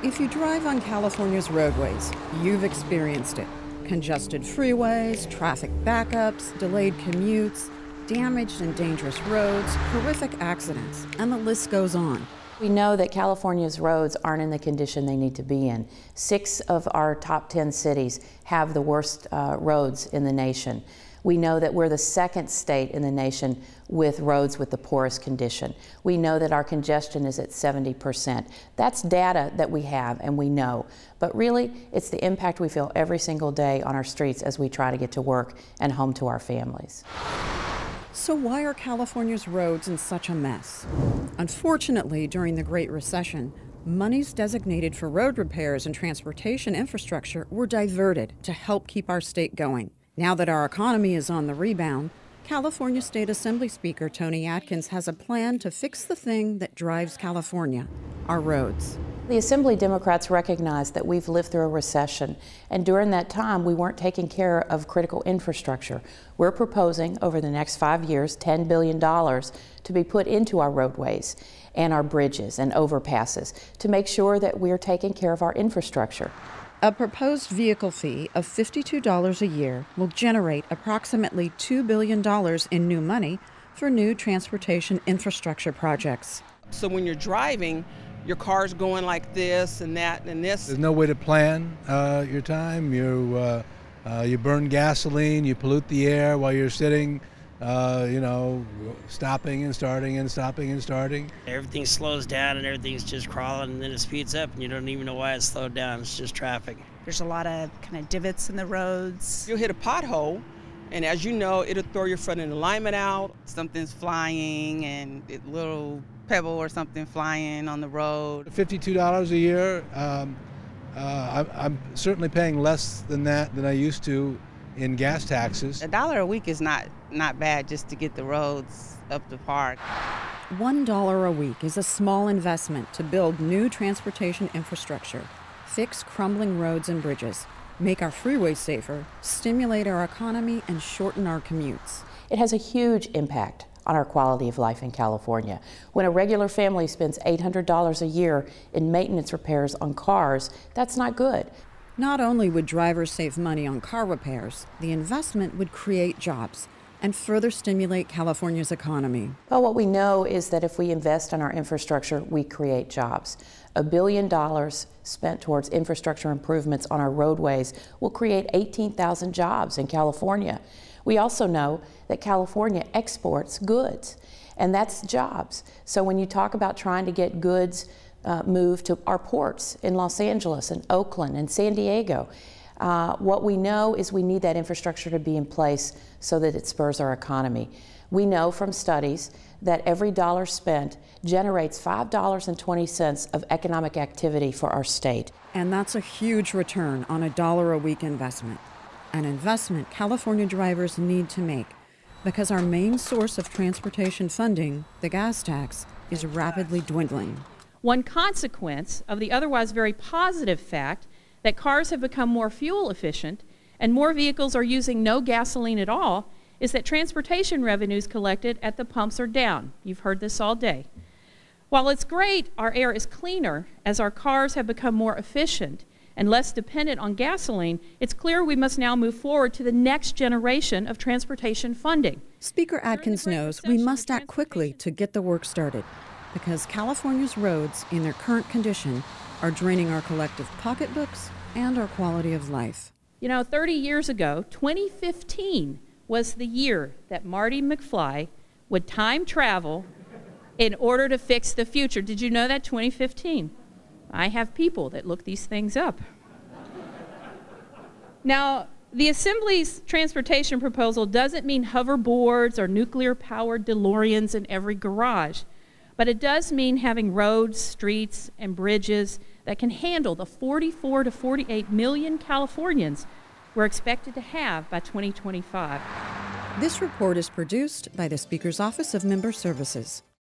If you drive on California's roadways, you've experienced it. Congested freeways, traffic backups, delayed commutes, damaged and dangerous roads, horrific accidents, and the list goes on. We know that California's roads aren't in the condition they need to be in. 6 of our top 10 cities have the worst roads in the nation. We know that we're the 2nd state in the nation with roads with the poorest condition. We know that our congestion is at 70%. That's data that we have and we know. But really, it's the impact we feel every single day on our streets as we try to get to work and home to our families. So why are California's roads in such a mess? Unfortunately, during the Great Recession, monies designated for road repairs and transportation infrastructure were diverted to help keep our state going. Now that our economy is on the rebound, California State Assembly Speaker Toni Atkins has a plan to fix the thing that drives California, our roads. The Assembly Democrats recognize that we've lived through a recession, and during that time we weren't taking care of critical infrastructure. We're proposing over the next 5 years $10 billion to be put into our roadways and our bridges and overpasses to make sure that we're taking care of our infrastructure. A proposed vehicle fee of $52 a year will generate approximately $2 billion in new money for new transportation infrastructure projects. So when you're driving, your car's going like this and that and this. There's no way to plan your time. You burn gasoline, you pollute the air while you're sitting, stopping and starting and stopping and starting. Everything slows down and everything's just crawling, and then it speeds up and you don't even know why it's slowed down. It's just traffic. There's a lot of kind of divots in the roads. You'll hit a pothole, and as you know, it'll throw your front end alignment out. Something's flying and a little pebble or something flying on the road. $52 a year, I'm certainly paying less than that than I used to in gas taxes. $1 a week is not bad just to get the roads up to par. $1 a week is a small investment to build new transportation infrastructure, fix crumbling roads and bridges, make our freeways safer, stimulate our economy, and shorten our commutes. It has a huge impact on our quality of life in California. When a regular family spends $800 a year in maintenance repairs on cars, that's not good. Not only would drivers save money on car repairs, the investment would create jobs and further stimulate California's economy. Well, what we know is that if we invest in our infrastructure, we create jobs. $1 billion spent towards infrastructure improvements on our roadways will create 18,000 jobs in California. We also know that California exports goods, and that's jobs. So when you talk about trying to get goods moved to our ports in Los Angeles and Oakland and San Diego, what we know is we need that infrastructure to be in place so that it spurs our economy. We know from studies that every dollar spent generates $5.20 of economic activity for our state. And that's a huge return on $1 a week investment. An investment California drivers need to make because our main source of transportation funding, the gas tax, is rapidly dwindling. One consequence of the otherwise very positive fact that cars have become more fuel efficient and more vehicles are using no gasoline at all is that transportation revenues collected at the pumps are down. You've heard this all day. While it's great our air is cleaner as our cars have become more efficient and less dependent on gasoline, it's clear we must now move forward to the next generation of transportation funding. Speaker Atkins knows we must act quickly to get the work started because California's roads, in their current condition, are draining our collective pocketbooks and our quality of life. You know, 30 years ago, 2015 was the year that Marty McFly would time travel in order to fix the future. Did you know that? 2015. I have people that look these things up. Now, the Assembly's transportation proposal doesn't mean hoverboards or nuclear-powered DeLoreans in every garage, but it does mean having roads, streets, and bridges that can handle the 44 to 48 million Californians we're expected to have by 2025. This report is produced by the Speaker's Office of Member Services.